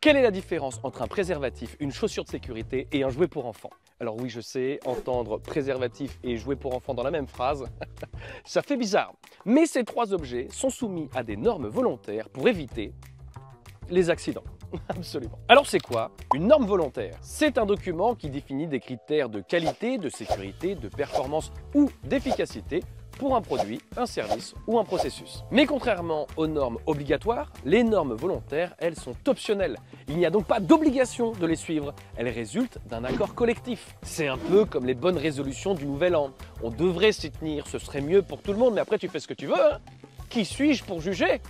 Quelle est la différence entre un préservatif, une chaussure de sécurité et un jouet pour enfants? Alors oui, je sais, entendre préservatif et jouet pour enfants dans la même phrase, ça fait bizarre. Mais ces trois objets sont soumis à des normes volontaires pour éviter les accidents. Absolument. Alors c'est quoi une norme volontaire? C'est un document qui définit des critères de qualité, de sécurité, de performance ou d'efficacité pour un produit, un service ou un processus. Mais contrairement aux normes obligatoires, les normes volontaires, elles sont optionnelles. Il n'y a donc pas d'obligation de les suivre. Elles résultent d'un accord collectif. C'est un peu comme les bonnes résolutions du Nouvel An. On devrait s'y tenir, ce serait mieux pour tout le monde, mais après tu fais ce que tu veux, hein. Qui suis-je pour juger?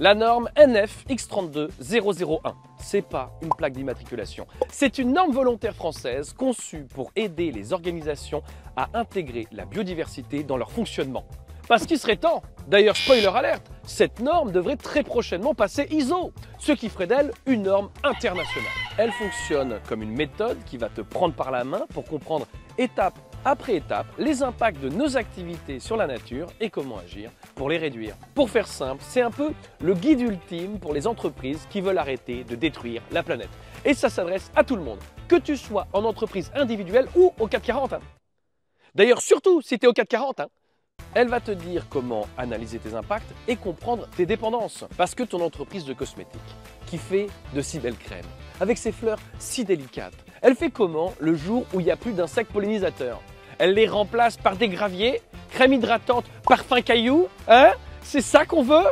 La norme NF X32001, c'est pas une plaque d'immatriculation. C'est une norme volontaire française conçue pour aider les organisations à intégrer la biodiversité dans leur fonctionnement. Parce qu'il serait temps. D'ailleurs, spoiler alerte, cette norme devrait très prochainement passer ISO, ce qui ferait d'elle une norme internationale. Elle fonctionne comme une méthode qui va te prendre par la main pour comprendre étape après étape les impacts de nos activités sur la nature et comment agir pour les réduire. Pour faire simple, c'est un peu le guide ultime pour les entreprises qui veulent arrêter de détruire la planète. Et ça s'adresse à tout le monde, que tu sois en entreprise individuelle ou au 440. D'ailleurs, surtout si tu es au 440. Elle va te dire comment analyser tes impacts et comprendre tes dépendances. Parce que ton entreprise de cosmétiques, qui fait de si belles crèmes, avec ses fleurs si délicates, elle fait comment le jour où il n'y a plus d'insectes pollinisateurs? Elle les remplace par des graviers, crème hydratante, parfum caillou? Hein? C'est ça qu'on veut?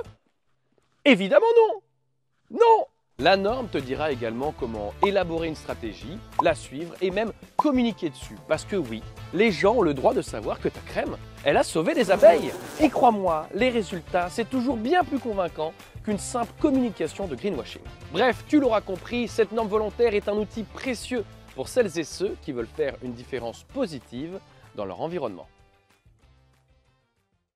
Évidemment non! Non! La norme te dira également comment élaborer une stratégie, la suivre et même communiquer dessus. Parce que oui, les gens ont le droit de savoir que ta crème, elle a sauvé des abeilles. Et crois-moi, les résultats, c'est toujours bien plus convaincant qu'une simple communication de greenwashing. Bref, tu l'auras compris, cette norme volontaire est un outil précieux pour celles et ceux qui veulent faire une différence positive dans leur environnement.